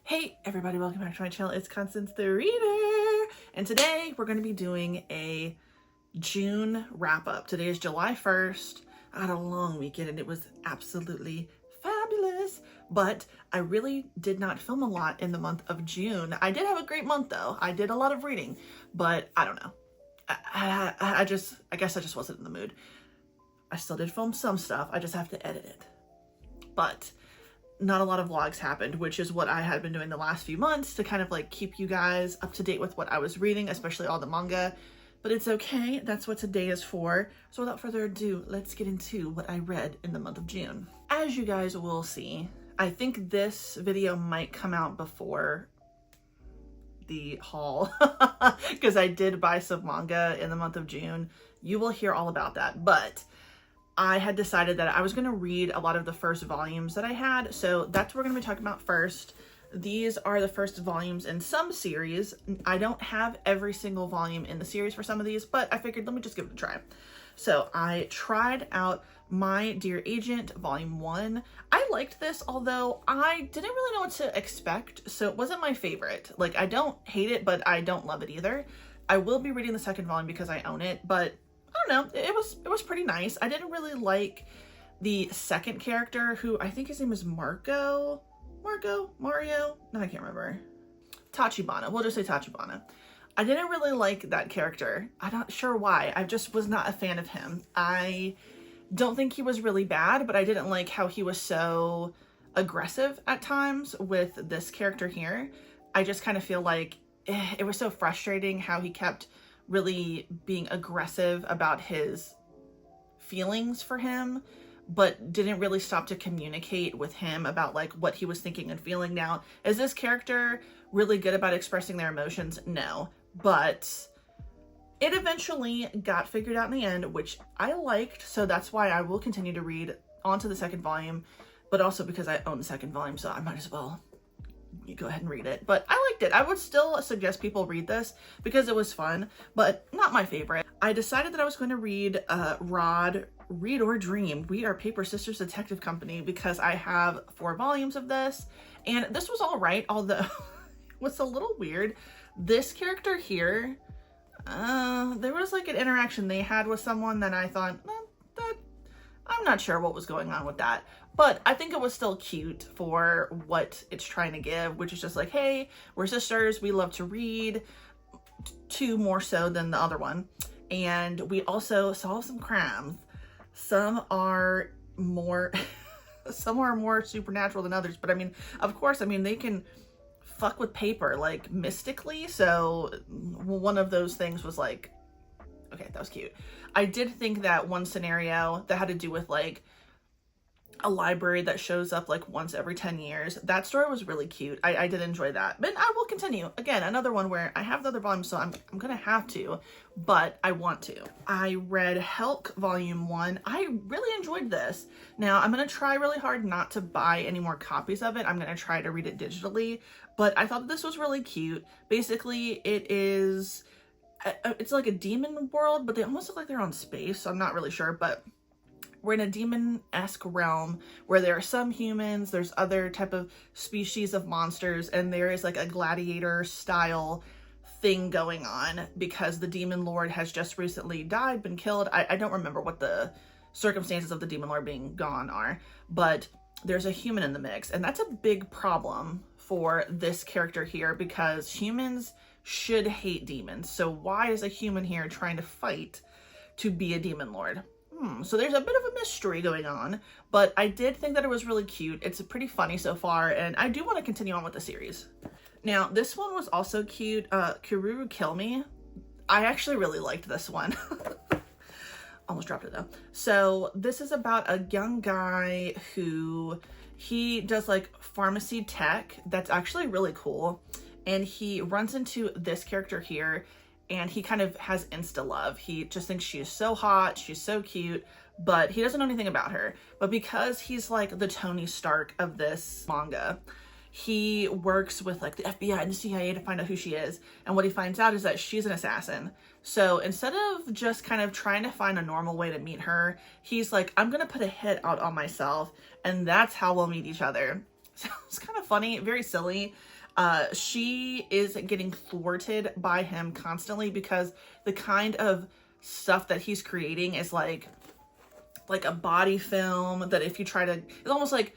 Hey everybody, welcome back to my channel. It's Constance the Reader, and today we're going to be doing a June wrap-up. Today is July 1st. I had a long weekend and it was absolutely fabulous, but I really did not film a lot in the month of June. I did have a great month though. I did a lot of reading, but I don't know. I guess I just wasn't in the mood. I still did film some stuff. I just have to edit it. But not a lot of vlogs happened, which is what I had been doing the last few months to kind of like keep you guys up to date with what I was reading, especially all the manga. But it's okay, that's what today is for. So without further ado, let's get into what I read in the month of June. As you guys will see, I think this video might come out before the haul because I did buy some manga in the month of June. You will hear all about that, but I had decided that I was going to read a lot of the first volumes that I had, so that's what we're going to be talking about first. These are the first volumes in some series. I don't have every single volume in the series for some of these, but I figured let me just give it a try. So I tried out My Dear Agent Volume 1. I liked this, although I didn't really know what to expect, so it wasn't my favorite. Like, I don't hate it, but I don't love it either. I will be reading the second volume because I own it, but I don't know, it was pretty nice. I didn't really like the second character, who I think his name is Mario? No, I can't remember. Tachibana, we'll just say Tachibana. I didn't really like that character. I'm not sure why. I just was not a fan of him. I don't think he was really bad, but I didn't like how he was so aggressive at times with this character here. I just kind of feel like it was so frustrating how he kept really being aggressive about his feelings for him, but didn't really stop to communicate with him about like what he was thinking and feeling. Now, is this character really good about expressing their emotions? No, but it eventually got figured out in the end, which I liked, so that's why I will continue to read on to the second volume, but also because I own the second volume, so I might as well you go ahead and read it. But I liked it. I would still suggest people read this because it was fun, but not my favorite. I decided that I was going to read Read or Dream, We Are Paper Sisters Detective Company, because I have 4 volumes of this, and this was all right, although it was a little weird. This character here, there was like an interaction they had with someone that I thought, I'm not sure what was going on with that, but I think it was still cute for what it's trying to give, which is just like, hey, we're sisters, we love to read, 2 more so than the other one, and we also solve some crimes. Some are more some are more supernatural than others, but I mean, of course, I mean, they can fuck with paper like mystically, so one of those things was like, okay, that was cute. I did think that one scenario that had to do with like a library that shows up like once every 10 years, that story was really cute. I did enjoy that, but I will continue. Again, another one where I have the other volume, so I'm gonna have to, but I want to. I read Helk Volume 1. I really enjoyed this. Now, I'm gonna try really hard not to buy any more copies of it. I'm gonna try to read it digitally, but I thought this was really cute. Basically, it's like a demon world, but they almost look like they're on space, so I'm not really sure, but we're in a demon-esque realm where there are some humans, there's other type of species of monsters, and there is like a gladiator style thing going on because the demon lord has just recently died, been killed. I don't remember what the circumstances of the demon lord being gone are, but there's a human in the mix, and that's a big problem for this character here because humans should hate demons. So why is a human here trying to fight to be a demon lord? So there's a bit of a mystery going on, but I did think that it was really cute. It's pretty funny so far, and I do want to continue on with the series. Now, this one was also cute. Kiruru Kill Me. I actually really liked this one. Almost dropped it though. So this is about a young guy who he does like pharmacy tech. That's actually really cool. And he runs into this character here, and he kind of has insta love. He just thinks she is so hot, she's so cute, but he doesn't know anything about her. But because he's like the Tony Stark of this manga, he works with like the FBI and the CIA to find out who she is. And what he finds out is that she's an assassin. So instead of just kind of trying to find a normal way to meet her, he's like, I'm gonna put a hit out on myself, and that's how we'll meet each other. So it's kind of funny, very silly. She is getting thwarted by him constantly because the kind of stuff that he's creating is like a body film that if you try to, it's almost like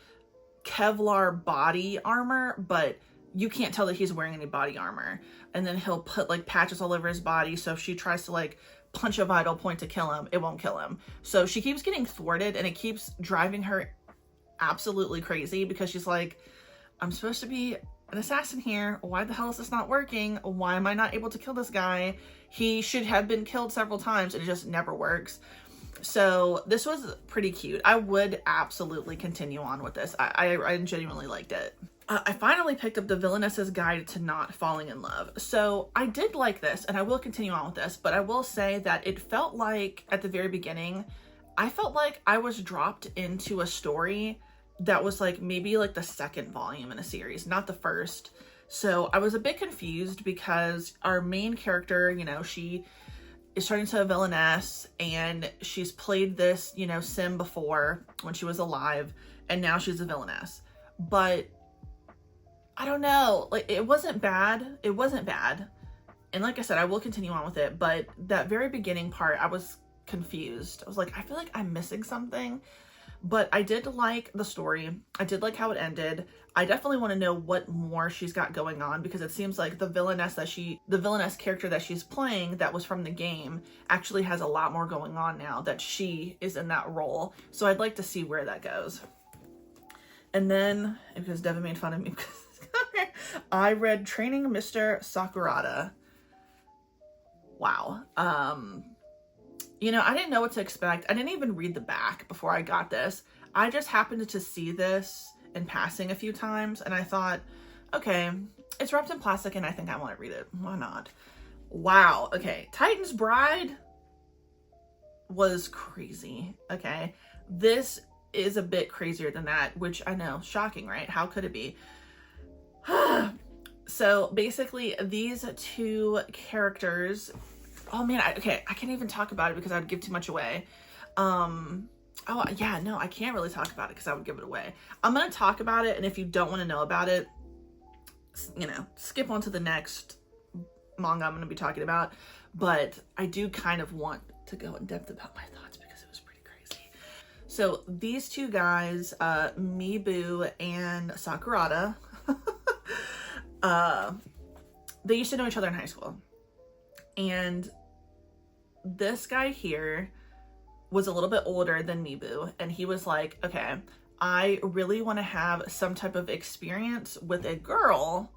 Kevlar body armor, but you can't tell that he's wearing any body armor. And then he'll put like patches all over his body, so if she tries to like punch a vital point to kill him, it won't kill him. So she keeps getting thwarted, and it keeps driving her absolutely crazy because she's like, I'm supposed to be an assassin here. Why the hell is this not working? Why am I not able to kill this guy? He should have been killed several times, and it just never works. So this was pretty cute. I would absolutely continue on with this. I genuinely liked it. I finally picked up the Villainess's Guide to Not Falling in Love. So I did like this, and I will continue on with this, but I will say that it felt like at the very beginning, I felt like I was dropped into a story that was like maybe like the second volume in a series, not the first. So I was a bit confused because our main character, you know, she is turning into a villainess, and she's played this, you know, sim before when she was alive, and now she's a villainess. But I don't know, like it wasn't bad. It wasn't bad. And like I said, I will continue on with it, but that very beginning part, I was confused. I was like, I feel like I'm missing something. But I did like the story. I did like how it ended. I definitely want to know what more she's got going on, because it seems like the villainess character that she's playing that was from the game actually has a lot more going on now that she is in that role. So I'd like to see where that goes. And then, because Devin made fun of me, I read Training Mr. Sakurada. Wow. You know, I didn't know what to expect. I didn't even read the back before I got this. I just happened to see this in passing a few times, and I thought, okay, it's wrapped in plastic and I think I want to read it. Why not? Wow. Okay. Titan's Bride was crazy. Okay. This is a bit crazier than that, which I know, shocking, right? How could it be? So basically these two characters, oh man, I can't even talk about it because I would give too much away. Oh yeah, no, I can't really talk about it because I would give it away. I'm going to talk about it, and if you don't want to know about it, you know, skip on to the next manga I'm going to be talking about. But I do kind of want to go in depth about my thoughts because it was pretty crazy. So these two guys, Mibu and Sakurada, they used to know each other in high school. And this guy here was a little bit older than Mibu, and he was like, okay, I really want to have some type of experience with a girl,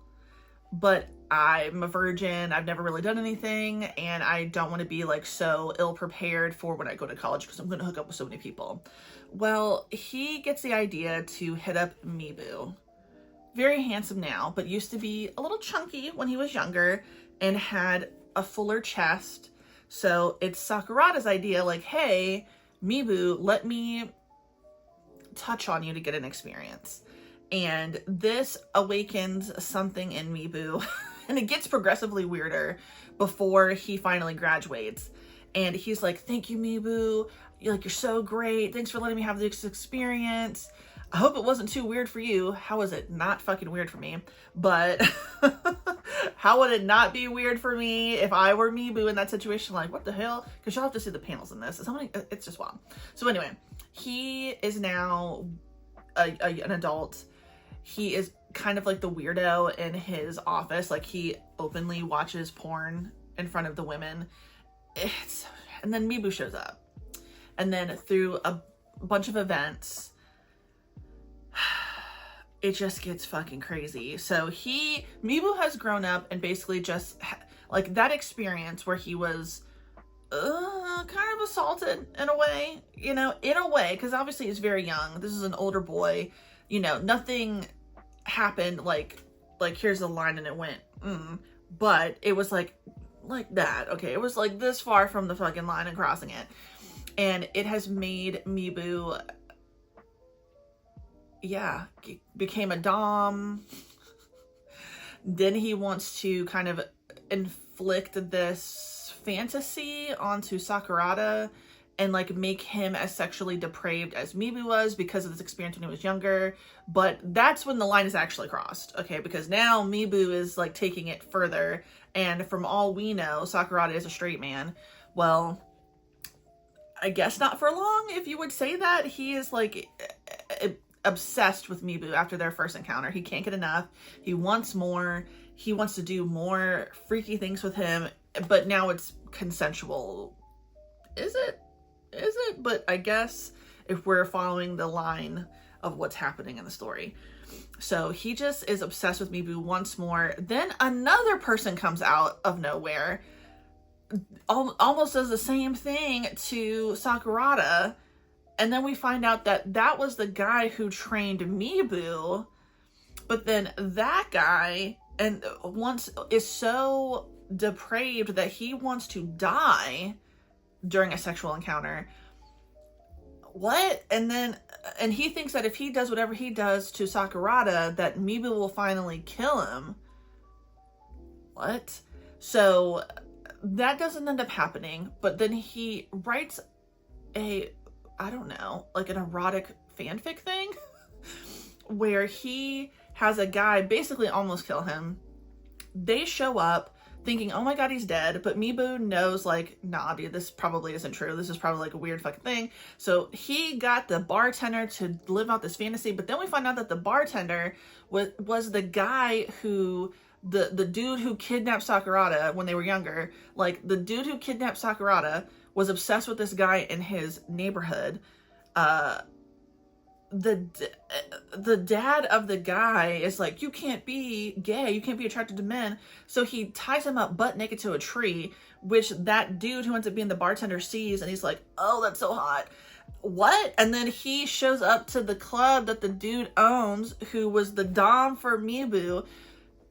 but I'm a virgin, I've never really done anything, and I don't want to be like so ill prepared for when I go to college because I'm going to hook up with so many people. Well, he gets the idea to hit up Mibu. Very handsome now, but used to be a little chunky when he was younger and had a fuller chest. So it's Sakurada's idea, like, hey, Mibu, let me touch on you to get an experience. And this awakens something in Mibu, and it gets progressively weirder before he finally graduates. And he's like, thank you, Mibu. You're so great. Thanks for letting me have this experience. I hope it wasn't too weird for you. How was it not fucking weird for me? But how would it not be weird for me if I were Mibu in that situation? Like, what the hell? Because you'll have to see the panels in this. It's just wild. So anyway, he is now an adult. He is kind of like the weirdo in his office. Like, he openly watches porn in front of the women. And then Mibu shows up. And then through a bunch of events, it just gets fucking crazy. So Mibu has grown up and basically just like that experience where he was kind of assaulted in a way, because obviously he's very young. This is an older boy, nothing happened like here's the line and it went, but it was like that. Okay. It was like this far from the fucking line and crossing it. And it has made Mibu, became a dom. Then he wants to kind of inflict this fantasy onto Sakurada and like make him as sexually depraved as Mibu was because of this experience when he was younger. But that's when the line is actually crossed, okay? Because now Mibu is like taking it further, and from all we know, Sakurada is a straight man. Well, I guess not for long, if you would say that. He is like obsessed with Mibu after their first encounter. He can't get enough. He wants more. He wants to do more freaky things with him, but now it's consensual. Is it? Is it? But I guess if we're following the line of what's happening in the story. So he just is obsessed with Mibu once more. Then another person comes out of nowhere, almost does the same thing to Sakurada. And then we find out that that was the guy who trained Mibu. But then that guy is so depraved that he wants to die during a sexual encounter. What? And he thinks that if he does whatever he does to Sakurada, that Mibu will finally kill him. What? So that doesn't end up happening, but then he writes I don't know, like an erotic fanfic thing where he has a guy basically almost kill him. They show up thinking, oh my god, he's dead, but Mibu knows, like, nah, dude, this probably isn't true. This is probably like a weird fucking thing. So he got the bartender to live out this fantasy, but then we find out that the bartender was the guy who, the dude who kidnapped Sakurada when they were younger. Like, the dude who kidnapped Sakurada was obsessed with this guy in his neighborhood. The dad of the guy is like, you can't be gay, you can't be attracted to men. So he ties him up butt naked to a tree, which that dude who ends up being the bartender sees, and he's like, oh, that's so hot. What? And then he shows up to the club that the dude owns, who was the dom for Mibu.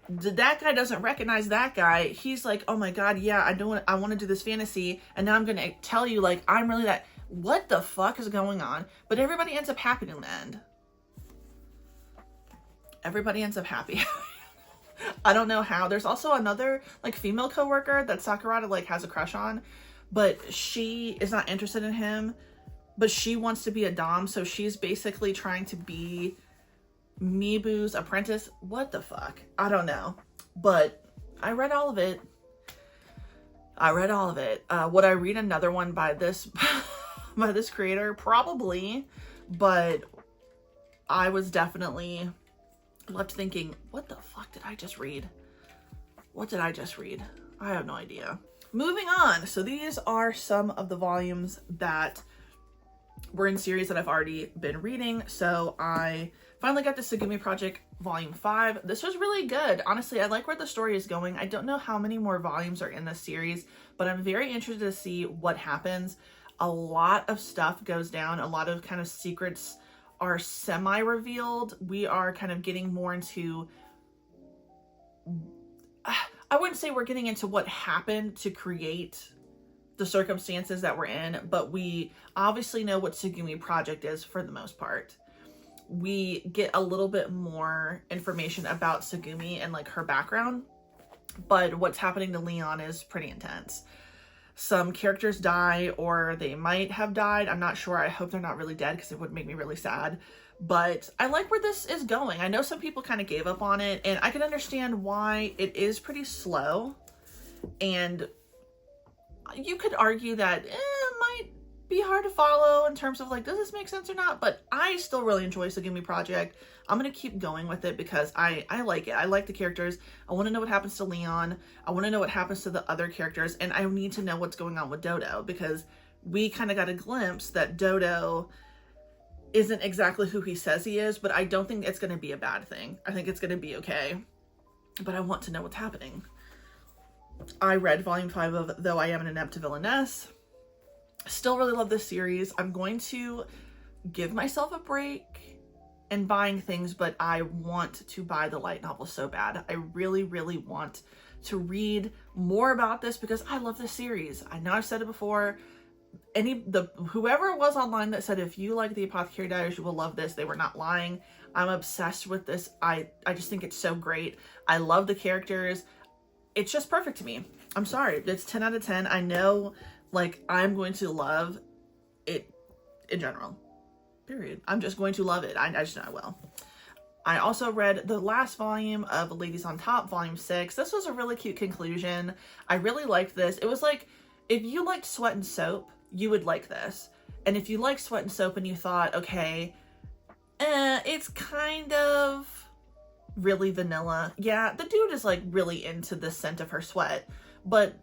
That guy doesn't recognize that guy. He's like, oh my god, yeah, I want to do this fantasy, and now I'm gonna tell you, like, I'm really that. What the fuck is going on? But everybody ends up happy in the end. Everybody ends up happy. I don't know how. There's also another, like, female coworker that Sakurada, like, has a crush on, but she is not interested in him, but she wants to be a dom, so she's basically trying to be Mibu's apprentice. What the fuck? I don't know. But I read all of it. Would I read another one by this by this creator? Probably. But I was definitely left thinking, what the fuck did I just read? What did I just read? I have no idea. Moving on. So these are some of the volumes that were in series that I've already been reading. So I finally got to Tsugumi Project Volume 5. This was really good. Honestly, I like where the story is going. I don't know how many more volumes are in this series, but I'm very interested to see what happens. A lot of stuff goes down. A lot of kind of secrets are semi-revealed. We are kind of getting more into... I wouldn't say we're getting into what happened to create the circumstances that we're in, but we obviously know what Tsugumi Project is for the most part. We get a little bit more information about Tsugumi and, like, her background, but what's happening to Leon is pretty intense. Some characters die, or they might have died. I'm not sure. I hope they're not really dead, because it would make me really sad. But I like where this is going. I know some people kind of gave up on it, and I can understand why. It is pretty slow, and you could argue that it might be hard to follow in terms of, like, does this make sense or not? But I still really enjoy Tsugumi Project. I'm going to keep going with it because I like it. I like the characters. I want to know what happens to Leon. I want to know what happens to the other characters. And I need to know what's going on with Dodo, because we kind of got a glimpse that Dodo isn't exactly who he says he is, but I don't think it's going to be a bad thing. I think it's going to be okay. But I want to know what's happening. I read Volume 5 of Though I Am an Inept Villainess. Still really love this series. I'm going to give myself a break in buying things, but I want to buy the light novel so bad. I really, really want to read more about this because I love this series. I know I've said it before. Whoever it was online that said, if you like the Apothecary Diaries, you will love this, they were not lying. I'm obsessed with this. I just think it's so great. I love the characters. It's just perfect to me. I'm sorry. It's 10 out of 10. I know, like, I'm going to love it in general. Period. I'm just going to love it. I just know I will. I also read the last volume of Ladies on Top, Volume 6. This was a really cute conclusion. I really liked this. It was like, if you liked Sweat and Soap, you would like this. And if you like Sweat and Soap and you thought, okay, it's kind of really vanilla. Yeah, the dude is like really into the scent of her sweat, but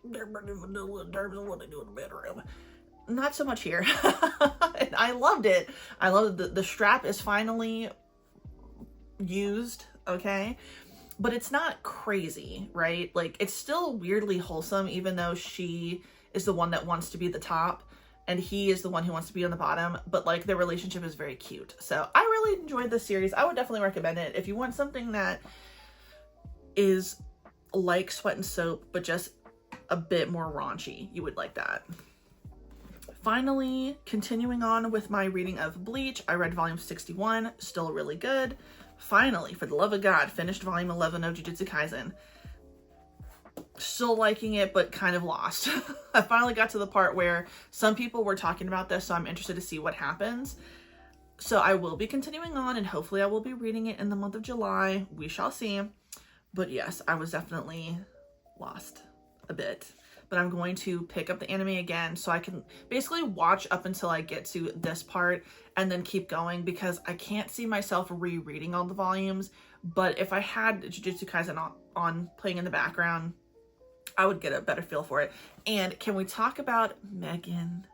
they're pretty vanilla in terms of what they do in the bedroom. Not so much here. And I loved it. I love the strap is finally used, okay? But it's not crazy, right? Like, it's still weirdly wholesome, even though she is the one that wants to be the top and he is the one who wants to be on the bottom, but like their relationship is very cute. So I really enjoyed this series. I would definitely recommend it. If you want something that is like Sweat and Soap, but just a bit more raunchy, you would like that. Finally, continuing on with my reading of Bleach, I read volume 61, still really good. Finally, for the love of God, finished volume 11 of Jujutsu Kaisen. Still liking it, but kind of lost. I finally got to the part where some people were talking about this, so I'm interested to see what happens. So I will be continuing on, and hopefully I will be reading it in the month of July. We shall see. But yes, I was definitely lost a bit. But I'm going to pick up the anime again so I can basically watch up until I get to this part and then keep going, because I can't see myself rereading all the volumes. But if I had Jujutsu Kaisen on playing in the background, I would get a better feel for it. And can we talk about Megan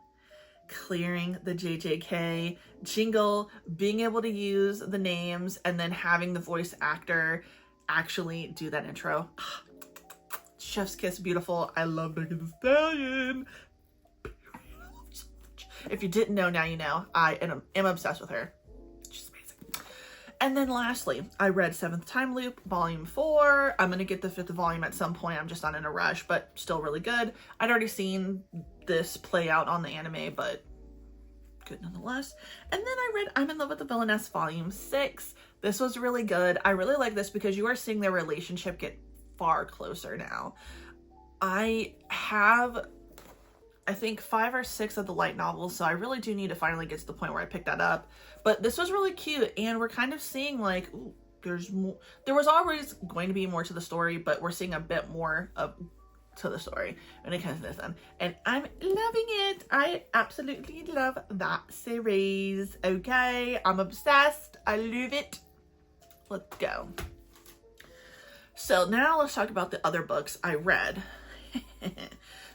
clearing the JJK jingle, being able to use the names, and then having the voice actor actually do that intro? Chef's kiss, beautiful. I love Megan Thee Stallion. If you didn't know, now you know. I am obsessed with her. She's amazing. And then lastly, I read Seventh Time Loop, Volume 4. I'm going to get the 5th volume at some point. I'm just not in a rush, but still really good. I'd already seen this play out on the anime, but good nonetheless. And then I read I'm in Love with the Villainess, Volume 6. This was really good. I really like this because you are seeing their relationship get far closer now. I have, I think, 5 or 6 of the light novels, so I really do need to finally get to the point where I pick that up. But this was really cute, and we're kind of seeing like, ooh, there's more. There was always going to be more to the story, but we're seeing a bit more to the story when it comes to this one, and I'm loving it. I absolutely love that series. Okay, I'm obsessed. I love it. Let's go. So now let's talk about the other books I read.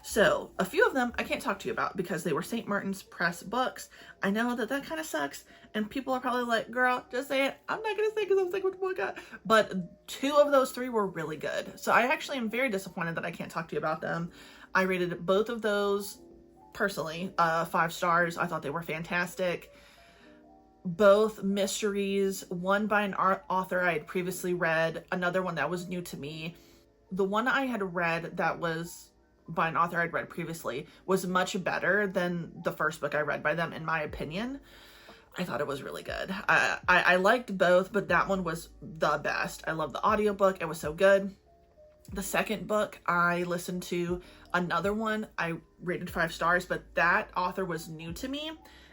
So a few of them I can't talk to you about because they were St. Martin's Press books. I know that kind of sucks, and people are probably like, girl, just say it. I'm not going to say because I'm sick with the book. But 2 of those 3 were really good. So I actually am very disappointed that I can't talk to you about them. I rated both of those personally 5 stars. I thought they were fantastic. Both mysteries, one by an author I had previously read, another one that was new to me. The one I had read that was by an author I'd read previously was much better than the first book I read by them, in my opinion. I thought it was really good. I liked both, but that one was the best. I love the audiobook. It was so good. The second book I listened to, another one I rated 5 stars, but that author was new to me.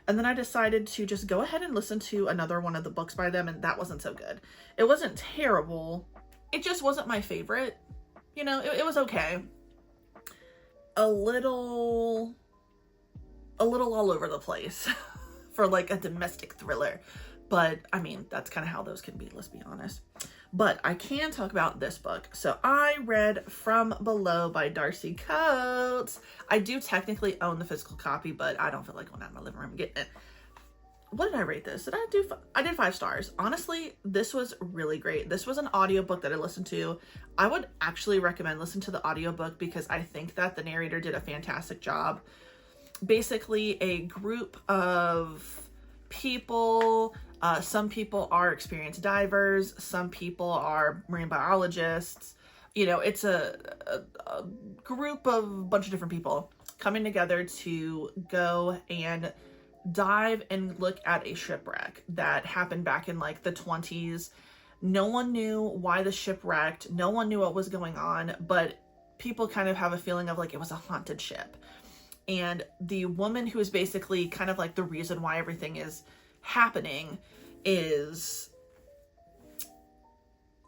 And then I decided to just go ahead and listen to another one of the books by them, and that wasn't so good. It wasn't terrible. It just wasn't my favorite. You know, it was okay. A little all over the place for like a domestic thriller. But I mean, that's kind of how those can be, let's be honest. But I can talk about this book. So I read From Below by Darcy Coates. I do technically own the physical copy, but I don't feel like going out in my living room and getting it. What did I rate this? I did 5 stars. Honestly, this was really great. This was an audiobook that I listened to. I would actually recommend listening to the audiobook because I think that the narrator did a fantastic job. Basically, a group of people, some people are experienced divers, some people are marine biologists. You know, it's a group of a bunch of different people coming together to go and dive and look at a shipwreck that happened back in like the 20s. No one knew why the ship wrecked. No one knew what was going on, but people kind of have a feeling of like it was a haunted ship. And the woman who is basically kind of like the reason why everything is happening is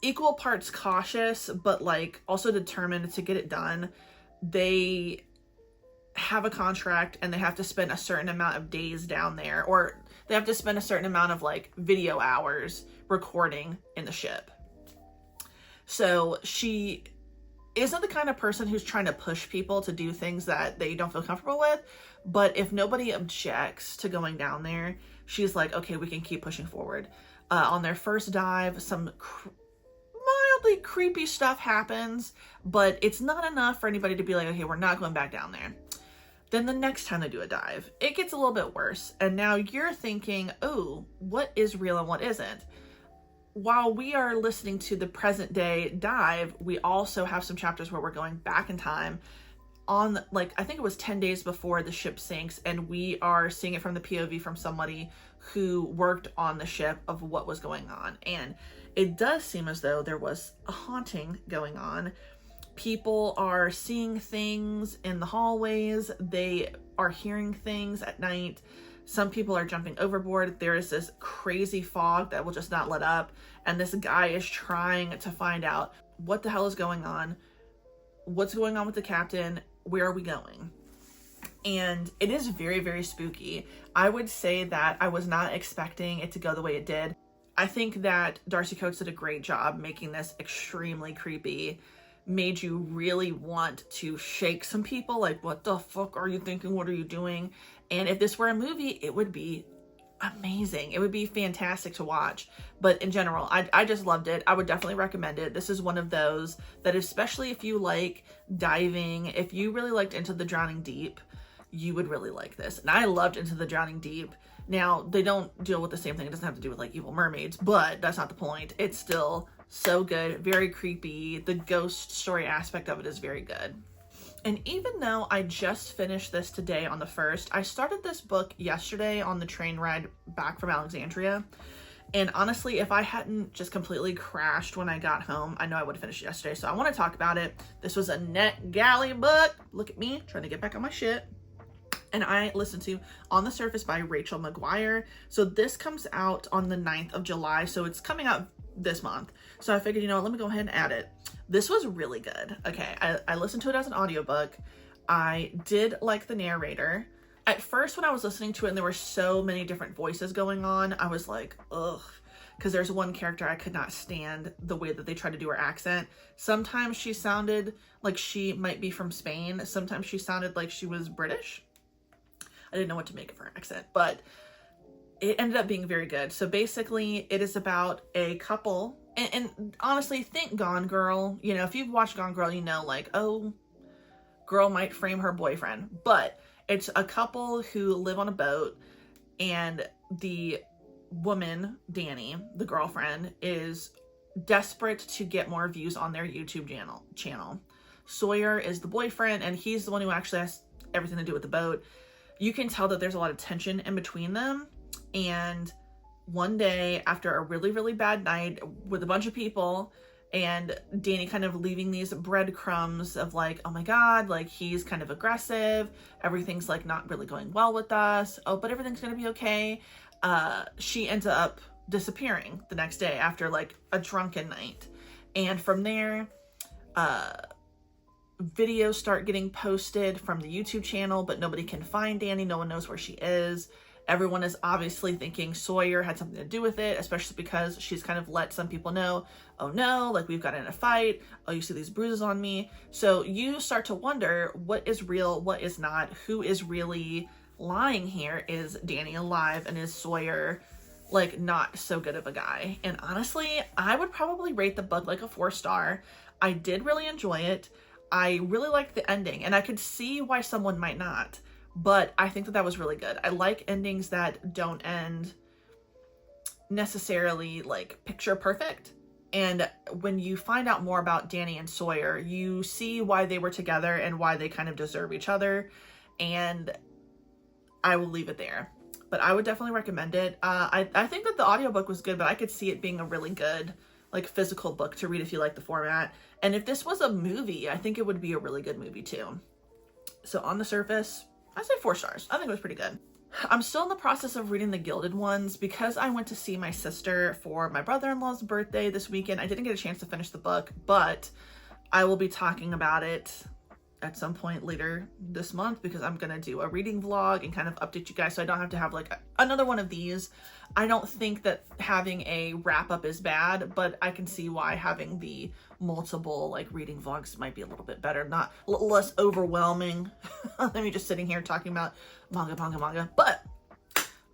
equal parts cautious, but like also determined to get it done. They have a contract and they have to spend a certain amount of days down there, or they have to spend a certain amount of like video hours recording in the ship. So she isn't the kind of person who's trying to push people to do things that they don't feel comfortable with, but if nobody objects to going down there, she's like, okay, we can keep pushing forward. On their first dive, some mildly creepy stuff happens, but it's not enough for anybody to be like, okay, we're not going back down there. Then the next time they do a dive, it gets a little bit worse. And now you're thinking, oh, what is real and what isn't? While we are listening to the present day dive, we also have some chapters where we're going back in time on, like, I think it was 10 days before the ship sinks, and we are seeing it from the POV from somebody who worked on the ship of what was going on. And it does seem as though there was a haunting going on. People are seeing things in the hallways. They are hearing things at night. Some people are jumping overboard. There is this crazy fog that will just not let up. And this guy is trying to find out what the hell is going on. What's going on with the captain? Where are we going? And it is very, very spooky. I would say that I was not expecting it to go the way it did. I think that Darcy Coates did a great job making this extremely creepy. Made you really want to shake some people, like, what the fuck are you thinking? What are you doing? And if this were a movie, it would be amazing. It would be fantastic to watch. But in general, I just loved it. I would definitely recommend it. This is one of those that, especially if you like diving, if you really liked Into the Drowning Deep, you would really like this. And I loved Into the Drowning Deep. Now, they don't deal with the same thing. It doesn't have to do with like evil mermaids, but that's not the point. It's still so good, very creepy. The ghost story aspect of it is very good. And even though I just finished this today on the 1st, I started this book yesterday on the train ride back from Alexandria. And honestly, if I hadn't just completely crashed when I got home, I know I would have finished it yesterday. So I want to talk about it. This was a NetGalley book. Look at me trying to get back on my shit. And I listened to On the Surface by Rachel McGuire. So this comes out on the 9th of July. So it's coming out this month. So I figured, you know what, let me go ahead and add it. This was really good. Okay, I listened to it as an audiobook. I did like the narrator. At first when I was listening to it and there were so many different voices going on, I was like, ugh. Because there's one character I could not stand the way that they tried to do her accent. Sometimes she sounded like she might be from Spain. Sometimes she sounded like she was British. I didn't know what to make of her accent, but it ended up being very good. So basically it is about a couple, and honestly, think Gone Girl. You know, if you've watched Gone Girl, you know, like, oh, girl might frame her boyfriend. But it's a couple who live on a boat, and the woman, Danny, the girlfriend, is desperate to get more views on their YouTube channel. Sawyer is the boyfriend, and he's the one who actually has everything to do with the boat. You can tell that there's a lot of tension in between them. And one day, after a really, really bad night with a bunch of people, and Danny kind of leaving these breadcrumbs of like, oh my God, like he's kind of aggressive. Everything's like not really going well with us. Oh, but everything's going to be okay. She ends up disappearing the next day after like a drunken night. And from there, videos start getting posted from the YouTube channel, but nobody can find Danny. No one knows where she is. Everyone is obviously thinking Sawyer had something to do with it, especially because she's kind of let some people know, oh no, like we've got in a fight. Oh, you see these bruises on me. So you start to wonder what is real, what is not, who is really lying here. Is Danny alive, and is Sawyer like not so good of a guy? And honestly, I would probably rate the book like a 4-star. I did really enjoy it. I really liked the ending, and I could see why someone might not. But I think that that was really good. I like endings that don't end necessarily like picture perfect. And when you find out more about Danny and Sawyer, you see why they were together and why they kind of deserve each other. And I will leave it there. But I would definitely recommend it. I think that the audiobook was good, but I could see it being a really good like physical book to read if you like the format. And if this was a movie, I think it would be a really good movie too. So On the Surface, I'd say 4 stars. I think it was pretty good. I'm still in the process of reading the Gilded Ones because I went to see my sister for my brother-in-law's birthday this weekend. I didn't get a chance to finish the book, but I will be talking about it at some point later this month because I'm gonna do a reading vlog and kind of update you guys so I don't have to have like another one of these. I don't think that having a wrap up is bad, but I can see why having the multiple like reading vlogs might be a little bit better, not less overwhelming than me just sitting here talking about manga. But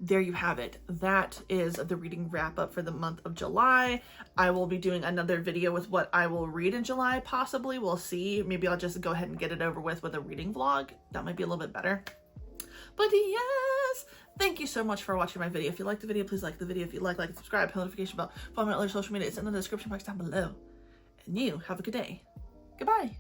there you have it. That is the reading wrap up for the month of July. I will be doing another video with what I will read in July, possibly. We'll see. Maybe I'll just go ahead and get it over with a reading vlog. That might be a little bit better. But yes, thank you so much for watching my video. If you liked the video, please like the video. If you like, subscribe, hit the notification bell, follow my other social media. It's in the description box down below. And you have a good day. Goodbye.